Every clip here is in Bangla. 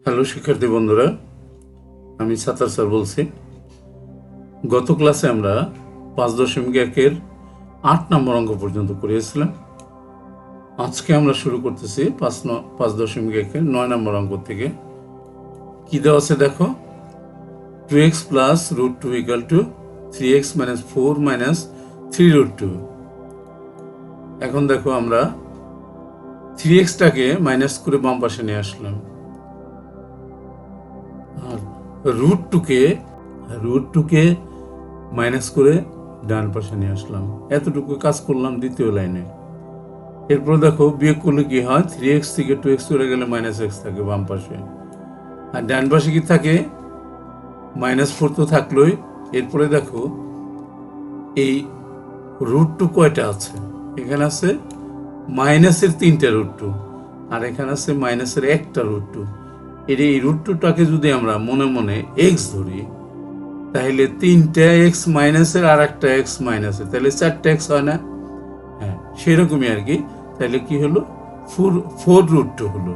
হ্যালো শিক্ষার্থী বন্ধুরা, আমি সাতার স্যার বলছি। গত ক্লাসে আমরা 5.1-এর 8 নম্বর অঙ্ক পর্যন্ত করিয়েছিলাম। আজকে আমরা শুরু করতেছি 5.1-এর 9 নম্বর অঙ্ক থেকে। কি দেওয়া আছে দেখো, 2x plus √2 equal to 3x minus 4 minus 3√2। এখন দেখো আমরা 3xটাকে মাইনাস করে বাম পাশে নিয়ে আসলাম, আর √2কে মাইনাস করে ডান পাশে নিয়ে আসলাম। এতটুকু কাজ করলাম দ্বিতীয় লাইনে। এরপর দেখো বিয়োগ করলে কি হয়, 3x থেকে 2x চলে গেলে -x থাকে বাম পাশে, আর ডান পাশে কি থাকে, -4 তো থাকলোই। এরপরে দেখো এই √2 কয়টা আছে, এখানে আছে মাইনাসের 3টা √2, আর এখানে আছে মাইনাসের 1টা √2। এই √2টাকে যদি আমরা মনে মনে x ধরি, তাহলে 3টা x মাইনাসের আর একটা x মাইনাসের, তাহলে 4টা x হয় না? হ্যাঁ, সেরকমই আর কি। তাহলে কি হলো, 4√2 হলো।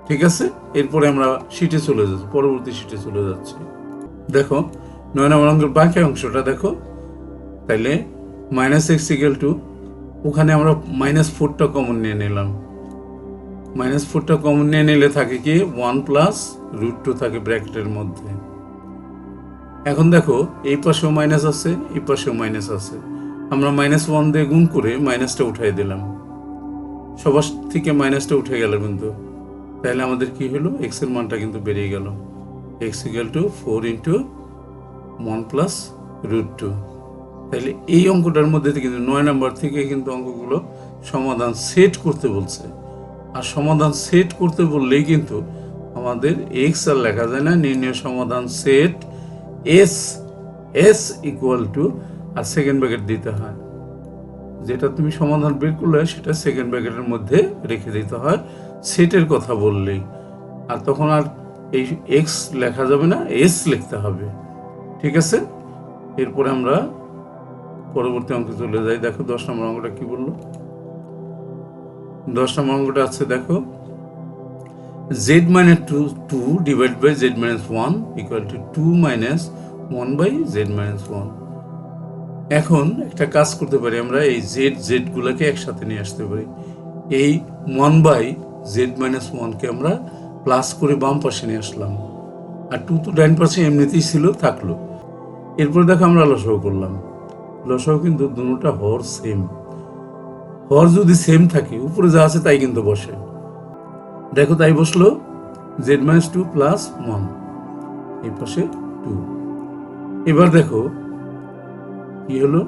ঠিক আছে, এরপরে আমরা শিটে চলে যাচ্ছি, পরবর্তী শিটে চলে যাচ্ছি। দেখো 9 নম্বর অঙ্কের বাকি অংশটা দেখো। তাহলে -x ইকুয়াল টু, ওখানে আমরা -4টা কমন নিয়ে নিলাম। -4টা কমন নিয়ে নিলে থাকে কি 1 প্লাস √2 থাকে ব্র্যাকেটের মধ্যে। এখন দেখো এই পাশেও মাইনাস আছে, এই পাশেও মাইনাস আছে, আমরা -1 দিয়ে গুণ করে মাইনাসটা উঠাই দিলাম। সবার থেকে মাইনাসটা উঠে গেল কিন্তু, তাহলে আমাদের কি হলো, x এর মানটা কিন্তু বেরিয়ে গেল। x equal to 4 into 1 plus √2। তাহলে এই অঙ্কটার মধ্যে কিন্তু 9 নম্বর থেকে কিন্তু অঙ্কগুলো সমাধান সেট করতে বলছে। আর সমাধান সেট করতে বললেই কিন্তু আমাদের x আর লেখা যায় না, নির্ণয় সমাধান সেট এস ইকুয়াল টু, আর সেকেন্ড ব্র্যাকেট দিতে হয়। যেটা তুমি সমাধান বের করলে সেটা সেকেন্ড ব্র্যাকেটের মধ্যে রেখে দিতে হয় সেটের কথা বললেই। আর তখন আর এই x লেখা যাবে না, এস লিখতে হবে। ঠিক আছে, এরপরে আমরা পরবর্তী অঙ্কে চলে যাই। দেখো 10 নম্বর অঙ্কটা কি বললো। 10 নম্বর অঙ্কটা আছে দেখো, z minus 2 divided by z minus 1 equal to 2 minus 1 by z minus 1। এখন একটা কাজ করতে পারি আমরা, এই z গুলাকে একসাথে নিয়ে আসতে পারি। এই 1 by z minus 1 কে আমরা প্লাস করে বাম পাশে নিয়ে আসলাম, আর 2 তো ডান পাশে এমনিতেই ছিল, থাকলো। এরপর দেখো আমরা লসাগু করলাম। লসাগু কিন্তু দুটোটা হর সেম, হর যদি সেম থাকে উপরে যা আছে তাই কিন্তু বসে। দেখো তাই বসলো, z minus 2 প্লাস 1, এই পাশে 2। এবার দেখো কি হলো,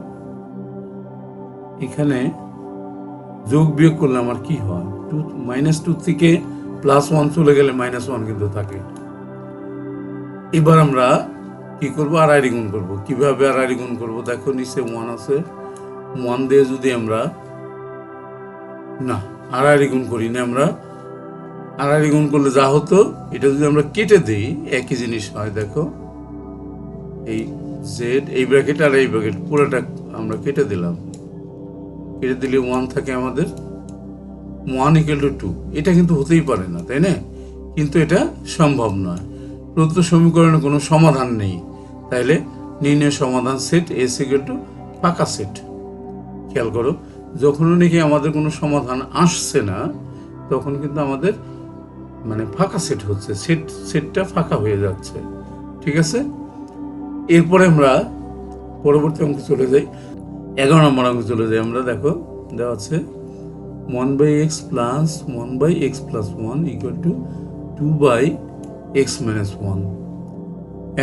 এখানে যোগ বিয়োগ করলে আমার কি হয়, -2 থেকে +1 চলে গেলে -1 কিন্তু থাকে। এবার আমরা কি করব, আড়াআড়ি গুণ করব। কিভাবে আড়াআড়ি গুণ করব, দেখো নিচে 1 আছে, 1 দিয়ে যদি আমরা না আড়াআড়ি গুণ করি না, আমরা আড়াআড়ি গুণ করলে যা হতো, এটা যদি আমরা কেটে দিই একই জিনিস হয়। দেখো এই জেড, এই ব্র্যাকেট আর এই ব্র্যাকেট পুরোটা আমরা কেটে দিলাম, কেটে দিলে 1 থাকে আমাদের, 1 ইকুয়াল টু 2। এটা কিন্তু হতেই পারে না, তাই না? কিন্তু এটা সম্ভব নয়, প্রদত্ত সমীকরণের কোনো সমাধান নেই। তাইলে নির্ণয় সমাধান সেট এস ইকুয়াল টু ফাঁকা সেট। খেয়াল করো, যখন নাকি আমাদের কোনো সমাধান আসছে না, তখন কিন্তু আমাদের ফাঁকা সেট হচ্ছে, সেটটা ফাঁকা হয়ে যাচ্ছে। ঠিক আছে, এরপরে আমরা পরবর্তী অঙ্কে চলে যাই। 11 নম্বর অঙ্কে চলে যাই আমরা। দেখো দেওয়া আছে 1 by x plus 1 by x plus 1 equal to 2 by x minus 1।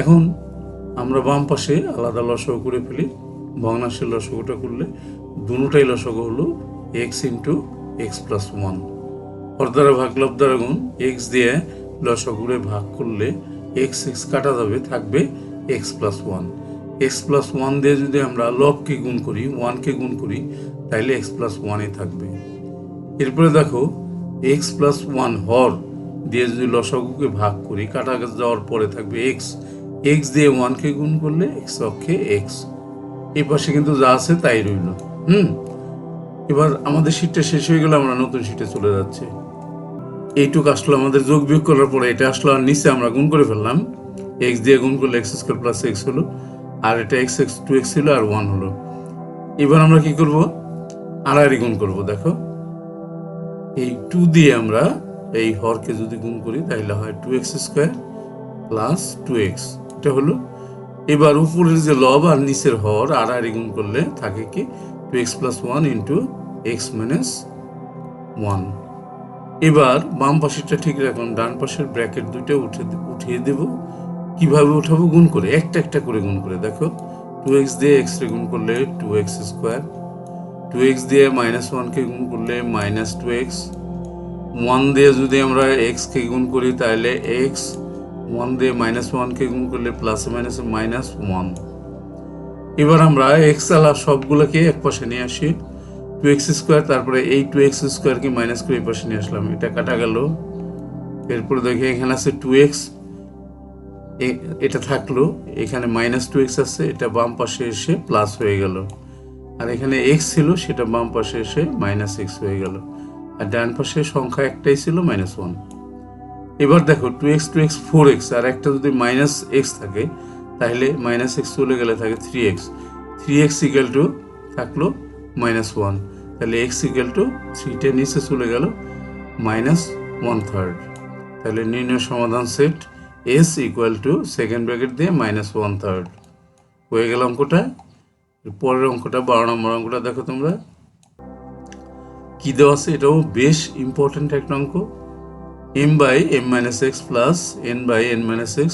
এখন আমরা বাম পাশে আলাদা লসাগু করে ফেলি। ভগ্নাংশের লসাগুটা করলে দুটোটাই লসাগু হলো x ইন্টু x প্লাস 1। হর দ্বারা ভাগ, লব দ্বারা গুণ, x দিয়ে লসাগুরে ভাগ করলে x কাটা যাবে, থাকবে x প্লাস 1। x প্লাস 1 দিয়ে যদি আমরা লবকে গুণ করি, 1কে গুণ করি, তাইলে x প্লাস 1ই থাকবে। এরপরে দেখো x প্লাস 1 হর দিয়ে যদি লসাগুকে ভাগ করি, কাটা যাওয়ার পরে থাকবে x দিয়ে 1কে গুণ করলে x অক্ষে x। এই পাশে কিন্তু যা আছে তাই রইল। এবার আমাদের শীটটা শেষ হয়ে গেলে আমরা নতুন শীটে চলে যাচ্ছি। এইটুকু আসলো আমাদের যোগ বিয়োগ করার পরে, এটা আসলো আর নিচে আমরা গুণ করে ফেললাম, এক্স দিয়ে গুণ করলে এক্স স্কোয়ার প্লাস এক্স হলো, আর এটা এক্স এক্স 2x ছিল আর 1 হলো। এবার আমরা কি করব, আড়াআড়ি গুণ করব। দেখো এই 2 দিয়ে আমরা এই হরকে যদি গুণ করি তাহলে হয় 2x স্কোয়ার প্লাস 2x, এটা হলো। এবার উপরের যে লব আর নিচের হর আড়াআড়ি গুণ করলে থাকে কি 2x plus 1 into x minus 1। এবার বাম পাশেরটা ঠিক রাখুন, ডান পাশের ব্র্যাকেট দুইটা উঠিয়ে দেব। কিভাবে উঠাবো, গুণ করে, একটা একটা করে গুণ করে। দেখো 2x দিয়ে x রে গুণ করলে 2x স্কোয়ার, 2x দিয়ে মাইনাস 1কে গুণ করলে মাইনাস 2x, 1 দিয়ে যদি আমরা x কে গুণ করি তাহলে x, 1 দিয়ে মাইনাস 1কে গুণ করলে প্লাসে মাইনাসে মাইনাস 1। এবার আমরা x আলা সবগুলোকে এক পাশে নিয়ে আসি, 2x স্কোয়ার, তারপরে এই 2x স্কোয়ারকে মাইনাস করে এই পাশে নিয়ে আসলাম, এটা কাটা গেল। এরপরে দেখি এখানে আছে 2x, এটা থাকলো, এখানে মাইনাস 2x আছে, এটা বাম পাশে এসে প্লাস হয়ে গেল। আর এখানে x ছিল, সেটা বাম পাশে এসে মাইনাস x হয়ে গেল। আর ডান পাশে সংখ্যা একটাই ছিল, -1। এবার দেখো 2x 4x, আর একটা যদি মাইনাস x থাকে তাহলে মাইনাস x চলে গেলে থাকে 3x, 3x ইকুয়াল টু থাকলো -1, তাহলে x ইকুয়াল টু 3টা নিচে চলে গেল -1/3। তাহলে নির্ণয় সমাধান set s equal to second bracket দিয়ে -1/3 হয়ে গেল অঙ্কটা। পরের অঙ্কটা 12 নম্বর অঙ্কটা দেখো তোমরা কি দেওয়া আছে, এটাও বেশ ইম্পর্টেন্ট একটা অঙ্ক। m/m-x plus n/n-x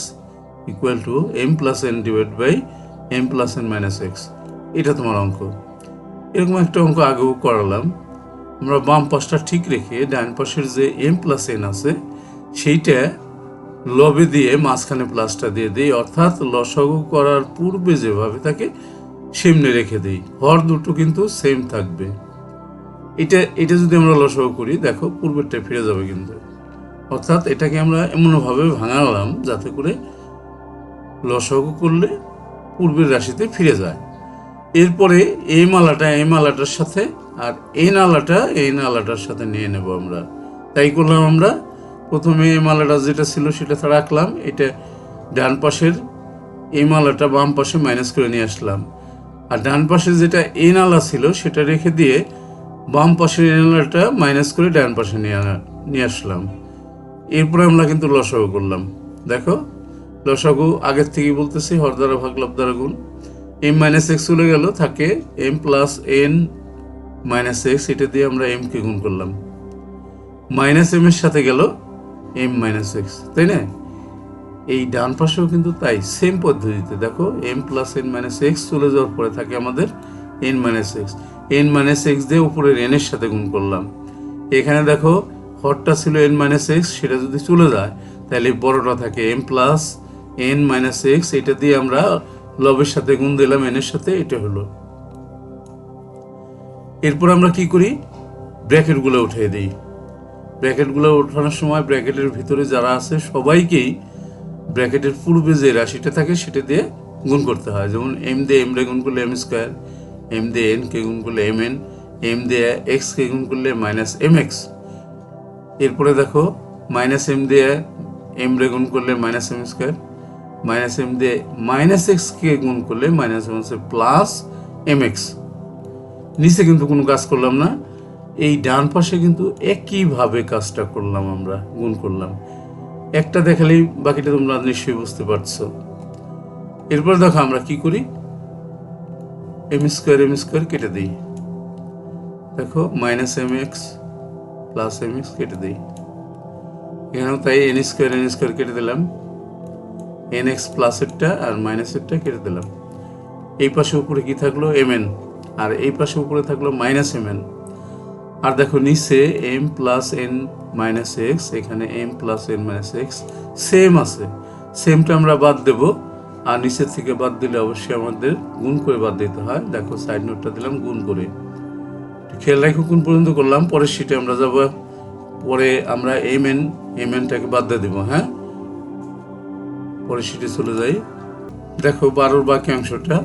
equal to m plus n divide by m plus n-x, এটা তোমার অঙ্ক। এরকম একটা অঙ্ক আগেও করালাম। আমরা বাম পাশটা ঠিক রেখে ডান পাশের যে m প্লাস n আছে সেইটা লবে দিয়ে মাঝখানে প্লাসটা দিয়ে দিই, অর্থাৎ লসাগু করার পূর্বে যেভাবে থাকে সেমনি রেখে দিই, হর দুটো কিন্তু সেম থাকবে। এটা যদি আমরা লসাগু করি, দেখো পূর্বেরটা ফিরে যাবে কিন্তু, অর্থাৎ এটাকে আমরা এমনভাবে ভাঙালাম যাতে করে লসাগু করলে পূর্বের রাশিতে ফিরে যায়। এরপরে এই মালাটার সাথে আর এই নালাটার সাথে নিয়ে নেব আমরা। তাই করলাম আমরা, প্রথমে এই মালাটা যেটা ছিল সেটা রাখলাম, এটা ডান পাশের এই মালাটা বাম পাশে মাইনাস করে নিয়ে আসলাম, আর ডান পাশে যেটা এই নালা ছিল সেটা রেখে দিয়ে বাম পাশের এই নালাটা মাইনাস করে ডান পাশে নিয়ে আসলাম। এরপরে আমরা কিন্তু লসাগু করলাম। দেখো লসাগু আগের থেকেই বলতেছি, হর দ্বারা ভাগ লব দ্বারা গুণ, m-x চলে গেল, থাকে m প্লাস n-x, এটা দিয়ে আমরা m কে গুণ করলাম, মাইনাস m এর সাথে গেল m-x, তাই না? এই ডান পাশেও কিন্তু তাই, সেম পদ্ধতিতে। দেখো m প্লাস n-x চলে যাওয়ার পরে থাকে আমাদের n-x দিয়ে উপরের n এর সাথে গুণ করলাম। এখানে দেখো হরটা ছিল n-x, সেটা যদি চলে যায় তাহলে বড়টা থাকে m প্লাস n-x, এটা দিয়ে আমরা লবের সাথে গুণ দিলাম n এর সাথে, এটা হলো। এরপর আমরা কি করি, ব্র্যাকেটগুলো উঠিয়ে দিই। ব্র্যাকেটগুলো ওঠানোর সময় ব্র্যাকেটের ভিতরে যারা আছে সবাইকেই ব্র্যাকেটের পূর্বে যে রাশিটা থাকে সেটা দিয়ে গুণ করতে হয়। যেমন m দিয়ে m রে গুণ করলে m স্কোয়ার, m দিয়ে n কে গুণ করলে mn, m দিয়ে x কে গুণ করলে -mx। এরপরে দেখো -m দিয়ে m রে গুণ করলে -m স্কোয়ার, -m দিয়ে -x কে গুণ করলে -m প্লাস mx। নিচে কিন্তু কোনো কাজ করলাম না, এই ডান পাশে কিন্তু একইভাবে কাজটা করলাম, আমরা গুণ করলাম। একটা দেখালেই বাকিটা তোমরা নিশ্চয়ই বুঝতে পারছো। এরপর দেখো আমরা কি করি, m স্কোয়ার কেটে দিই। দেখো -mx প্লাস mx কেটে দিই, এখানেও তাই n স্কোয়ার কেটে দিলাম, nx প্লাসেরটা আর মাইনাসেরটা কেটে দিলাম। এই পাশে উপরে কি থাকলো, mn, আর এই পাশে উপরে থাকলো -mn। আর দেখো নিচে m প্লাস n-x, এখানে m প্লাস n-x সেম আছে, সেমটা আমরা বাদ দেব। আর নিচের থেকে বাদ দিলে অবশ্যই আমাদের গুণ করে বাদ দিতে হয়। দেখো সাইড নোটটা দিলাম গুণ করে, খেয়াল রাখো কোন পর্যন্ত করলাম। পরের শিটে আমরা যাব, পরে আমরা mnটাকে বাদ দিয়ে দেবো। হ্যাঁ, পরের শিটে চলে যাই। দেখো 12 বাকি অংশটা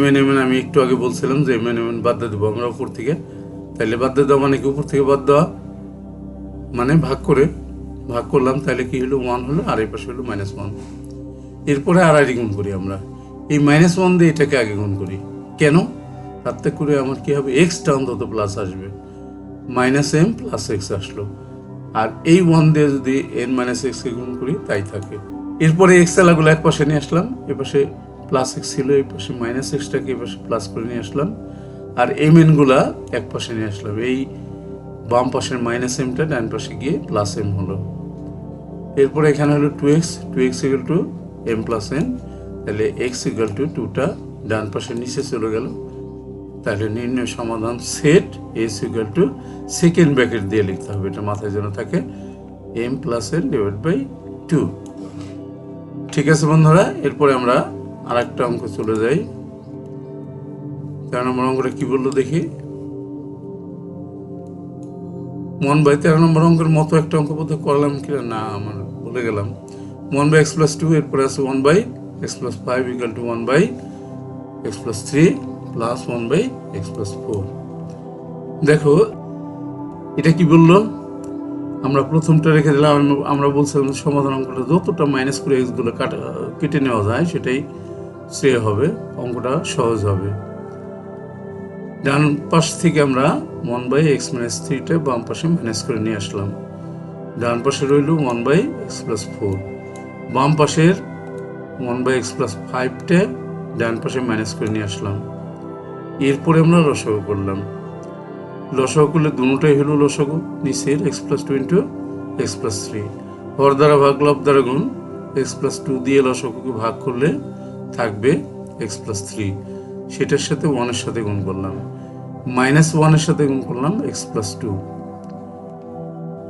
mn আমি একটু আগে বলছিলাম যে mn বাদ দিয়ে দেবো আমরা উপর থেকে, তাহলে বাদ দিয়ে দেওয়া মানে কি উপর থেকে বাদ দেওয়া, মানে ভাগ করলাম, তাহলে কি হলো 1 হলো, আর এই পাশে হলো -1। এরপরে আড়াআড়ি গুণ করি আমরা, এই -1 দিয়ে এটাকে আগে গুণ করি। কেন? তাতে করে আমার কি হবে, এক্সটা অন্তত প্লাস আসবে, -m প্লাস এক্স আসলো। আর এই 1 দিয়ে যদি n-x কে গুণ করি তাই থাকে। এরপরে এক্স এলাগুলো এক পাশে নিয়ে আসলাম, এ পাশে প্লাস এক্স ছিল, এই পাশে -xটাকে এই পাশে প্লাস করে নিয়ে আসলাম, আর mn গুলা এক পাশে নিয়ে আসলাম। এই বাম পাশের -mটা ডান পাশে গিয়ে +m হলো। এরপরে এখানে হলো 2x = m + n, তাহলে x = 2টা ডান পাশের নিচে চলে গেল। তাহলে নির্ণয় সমাধান সেট s = সেকেন্ড ব্র্যাকেট দিয়ে লিখতে হবে, এটা মাথায় যেন থাকে, m + n/2। ঠিক আছে বন্ধুরা, এরপরে আমরা আরেকটা অঙ্ক চলে যাই। 13 নম্বর অঙ্কটা কি বললো দেখি। 1/13 নম্বর অঙ্কের মতো একটা অঙ্ক বোধহয় করলাম কিনা, না আমার ভুলে গেলাম। 1/x + 2, এরপরে আছে 1/x + 5 = 1/x + 3 + 1/x + 4। দেখো এটা কি বললো, আমরা প্রথমটা রেখে দিলাম। আমরা বলছিলাম সমাধান অঙ্কটা যতটা মাইনাস করে এক্স গুলো কেটে নেওয়া যায় সেটাই শ্রেয় হবে, অঙ্কটা সহজ হবে। ডান পাশ থেকে আমরা 1/x - 3টা বাম পাশে মাইনাস করে নিয়ে আসলাম। ডান পাশে রইল 1/x + 4, বাম পাশের 1/x + 5টা ডান পাশে মাইনাস করে নিয়ে আসলাম। এরপরে আমরা লসাগু করলাম। লসাগু করলে দুটোটাই হলো লসাগু, নিচের x + 2 × x + 3, হর দ্বারা ভাগ লব দ্বারা গুণ, x + 2 দিয়ে লসাগুকে ভাগ করলে থাকবে x + 3, সেটার সাথে 1 এর সাথে গুণ করলাম, -1 এর সাথে গুণ করলাম x + 2।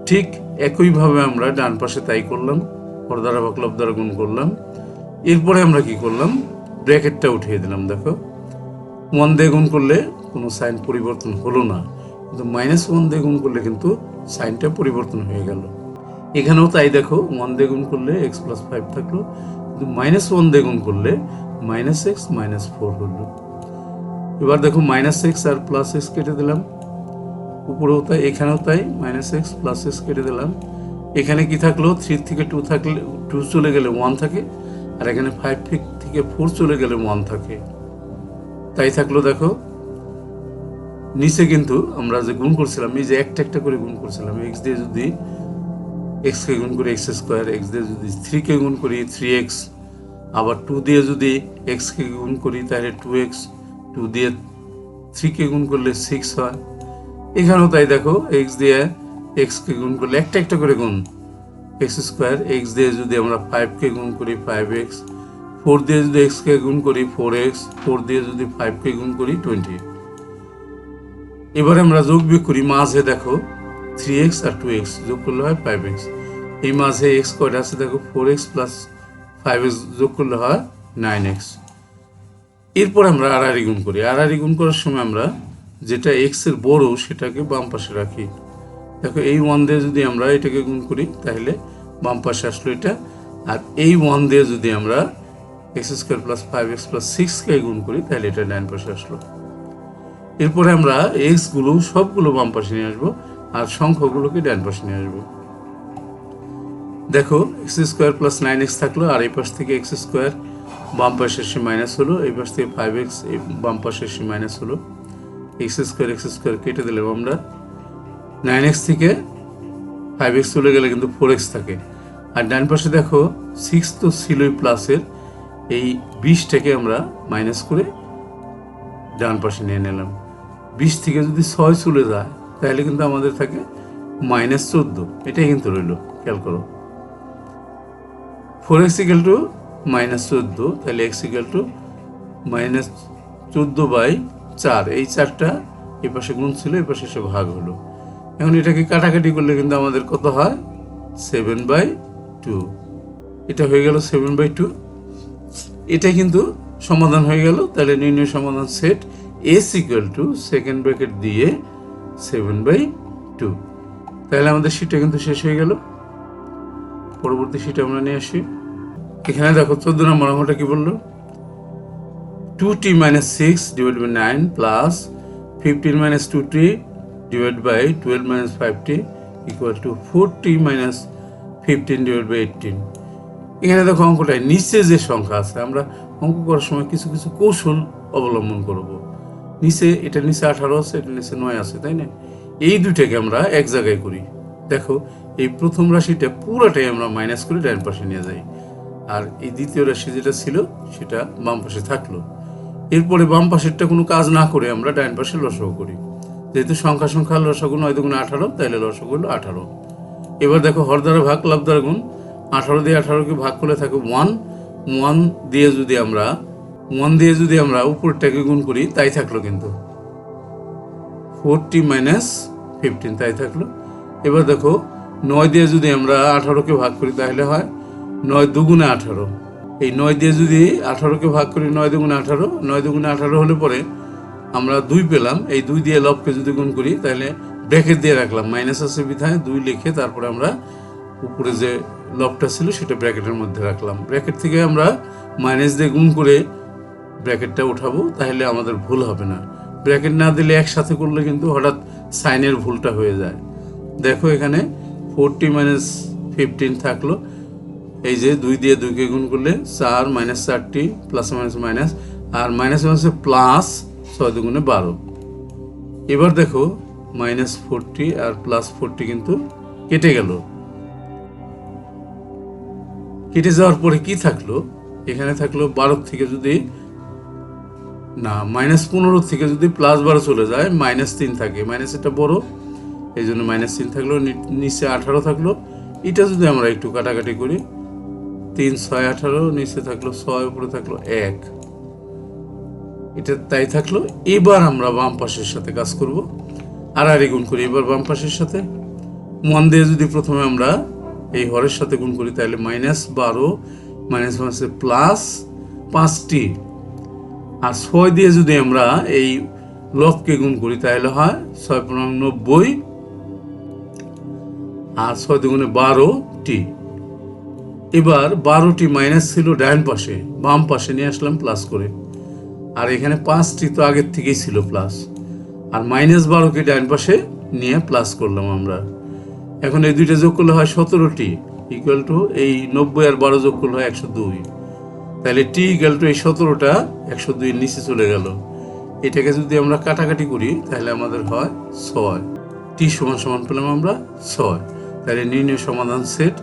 ঠিক একইভাবে আমরা ডান পাশে তাই করলাম, হর দ্বারা ভাগ লব দ্বারা গুণ করলাম। এরপরে আমরা কি করলাম, ব্র্যাকেটটা উঠিয়ে দিলাম। দেখো 1 দিয়ে গুণ করলে কোনো সাইন পরিবর্তন হলো না, কিন্তু -1 দিয়ে গুণ করলে কিন্তু সাইনটা পরিবর্তন হয়ে গেল। এখানেও তাই, দেখো 1 দিয়ে গুণ করলে x + 5 থাকলো, কিন্তু -1 দিয়ে গুণ করলে -x - 4 হলো। এবার দেখো -x আর +x কেটে দিলাম, উপরেও তাই এখানেও তাই, -x +x কেটে দিলাম। এখানে কি থাকলো, 3 থেকে 2 থাকলে 2 চলে গেলে 1 থাকে, আর এখানে 5 থেকে 4 চলে গেলে 1 থাকে, তাই থাকলো। দেখো নিচে কিন্তু আমরা যে গুণ করছিলাম, এই যে একটা একটা করে গুণ করছিলাম, x দিয়ে যদি x কে গুণ করি x², x দিয়ে যদি 3 কে গুণ করি 3x, আবার 2 দিয়ে যদি x কে গুণ করি তাহলে 2x, 2 দিয়ে 3 কে গুণ করলে 6 হয়। এখানেও তাই, দেখো x দিয়ে x কে গুণ করলে একটা একটা করে গুণ, x², x দিয়ে যদি আমরা 5 কে গুণ করি 5x, 4 দিয়ে যদি x কে গুণ করি 4x, 4 দিয়ে যদি 5 কে গুণ করি 20। এবারে আমরা যোগ বিয়োগ করি, মাঝে দেখো 3x আর 2x যোগ করলে হয় 5x, এই মাঝে x কয়টা আছে দেখো, 4x + 5x যোগ করলে হয় 9x। এরপর আমরা আড়াআড়ি গুণ করি। আড়াআড়ি গুণ করার সময় আমরা যেটা x এর বড় সেটাকে বাম পাশে রাখি। দেখো এই 1 দিয়ে যদি আমরা এটাকে গুণ করি তাহলে বাম পাশে আসলো এটা, আর এই 1 দিয়ে যদি আমরা x² + 5x + 6 কে গুণ করি তাহলে এটা ডান পাশে আসলো। এরপরে আমরা x গুলো সবগুলো বাম পাশে নিয়ে আসবো, আর সংখ্যাগুলোকে ডান পাশে নিয়ে আসবো। দেখো x² + 9x থাকলো, আর এই পাশ থেকে x² বাম পাশে এসে মাইনাস হলো, এই পাশ থেকে 5x বাম পাশে এসে মাইনাস হলো, x² কেটে দিলাম আমরা। 9x থেকে 5x চলে গেলে কিন্তু 4x থাকে, আর ডান পাশে দেখো 6 তো ছিলই প্লাসের, এই 20টাকে আমরা মাইনাস করে ডান পাশে নিয়ে নিলাম। 20 থেকে যদি 6 চলে যায় তাহলে কিন্তু আমাদের থাকে -14, এটাই কিন্তু রইল, খেয়াল করো। 4x = -14, তাহলে x = -14/4, এই 4টা এই পাশে গুণ ছিল, এই পাশে এসে ভাগ হলো। এখন এটাকে কাটাকাটি করলে কিন্তু আমাদের কত হয়, 7/2। এটা হয়ে গেল 7/2, এটা কিন্তু সমাধান হয়ে গেল। তাহলে নির্ণয় সমাধান সেট s = সেকেন্ড ব্র্যাকেট দিয়ে 7/2। তাহলে আমাদের শীটটা কিন্তু শেষ হয়ে গেল। পরবর্তী শীটে আমরা নিয়ে আসি। এখানে দেখো 14 নম্বর অঙ্কটা কি বললো, 2t - 6 / 9 + 15 - 2t / 12 - 5t equal to 40 minus 15 divide by 18। এখানে দেখো অঙ্কটায় নিচে যে সংখ্যা আছে, আমরা অঙ্ক করার সময় কিছু কিছু কৌশল অবলম্বন করব। এটা নিচে 18 আছে, এটা নিচে 9 আছে, তাই না? এই দুইটাকে আমরা এক জায়গায় করি। দেখো এই প্রথম রাশিটা পুরাটাই আমরা মাইনাস করে ডান পাশে নিয়ে যাই, আর এই দ্বিতীয় রাশি যেটা ছিল সেটা বাম পাশে থাকলো। এরপরে বাম পাশেরটা কোনো কাজ না করে আমরা ডান পাশে লসাগু করি। যেহেতু সংখ্যা লসাগু 9 দুগুণে 18, তাইলে লসাগু হলো 18। এবার দেখো হর দ্বারা ভাগ, লাভ দ্বারা গুণ। 18 দিয়ে 18কে ভাগ করলে থাকে 1। 1 দিয়ে যদি আমরা উপরটাকে গুণ করি, তাই থাকলো কিন্তু 40 মাইনাস 15, তাই থাকলো। এবার দেখো 9 দিয়ে যদি আমরা 18কে ভাগ করি, তাহলে হয় 9 দুগুণে 18। এই 9 দিয়ে যদি 18কে ভাগ করি, 9 দুগুণে 18, 9 দুগুণে 18 হলে পরে আমরা 2 পেলাম। এই 2 দিয়ে লবকে যদি গুণ করি, তাহলে ব্র্যাকেট দিয়ে রাখলাম, মাইনাস আছে বিধায় 2 লিখে তারপরে আমরা উপরে যে লবটা ছিল সেটা ব্র্যাকেটের মধ্যে রাখলাম। ব্র্যাকেট থেকে আমরা মাইনাস দিয়ে গুণ করে ব্র্যাকেটটা উঠাবো, তাহলে আমাদের ভুল হবে না। ব্র্যাকেট না দিলে একসাথে করলে কিন্তু হঠাৎ সাইনের ভুলটা হয়ে যায়। দেখো এখানে 40 মাইনাস 15 থাকলো। এই যে 2 দিয়ে 2কে গুণ করলে 4 মাইনাস 4টি প্লাস মাইনাস, আর মাইনাস প্লাস 6 দুগুণে 12। এবার দেখো মাইনাস 40 আর প্লাস 40 কিন্তু কেটে গেল। কেটে যাওয়ার পরে কি থাকলো? এখানে থাকলো 12 থেকে যদি না মাইনাস 15 থেকে যদি প্লাস 12 চলে যায়, মাইনাস 3 থাকে। মাইনাস এটা বড়, এই জন্য মাইনাস 3 থাকলো। নিচে 18 থাকলো। এটা যদি আমরা একটু কাটাকাটি করি, 3 6 18, নিচে থাকলো 6, উপরে থাকলো 1, এটা তাই থাকলো। এবার আমরা বাম পাশের সাথে কাজ করব, আর গুণ করি। এবার বাম পাশের সাথে 1 দিয়ে যদি প্রথমে আমরা এই হরের সাথে গুণ করি, তাহলে মাইনাস 12 মাইনাস প্লাস 5টি, আর 6 দিয়ে যদি আমরা এই লবকে গুণ করি, তাহলে হয় 6 × 90, আর 6 দুগুণে 12টি। এবার 12টি মাইনাস ছিল ডান পাশে, বাম পাশে নিয়ে আসলাম প্লাস করে। আর এখানে 5টি তো আগের থেকেই ছিল প্লাস, আর মাইনাস 12কে ডান পাশে নিয়ে প্লাস করলাম আমরা। এখন এই দুইটা যোগ করলে হয় 17টি, ইকুয়াল টু এই 90 আর 12 যোগ করলে হয় 102। তাহলে টি ইকুয়াল টু এই 17টা 102 নিচে চলে গেল। এটাকে যদি আমরা কাটাকাটি করি, তাহলে আমাদের হয় 6। টি সমান সমান পেলাম আমরা 6। তাহলে নির্ণয় সমাধান set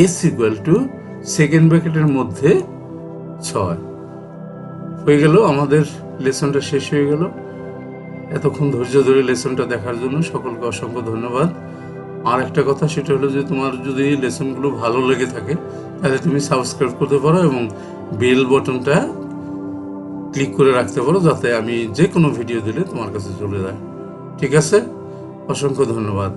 S equal two second ব্র্যাকেটের মধ্যে 6 হয়ে গেল। আমাদের লেসনটা শেষ হয়ে গেল। এতক্ষণ ধৈর্য ধরে লেসনটা দেখার জন্য সকলকে অসংখ্য ধন্যবাদ। আর একটা কথা, সেটা হলো যে তোমার যদি লেসনগুলো ভালো লেগে থাকে, তাহলে তুমি সাবস্ক্রাইব করতে পারো এবং বেল বটনটা ক্লিক করে রাখতে পারো, যাতে আমি যে কোনো ভিডিও দিলে তোমার কাছে চলে যায়। ঠিক আছে? অসংখ্য ধন্যবাদ।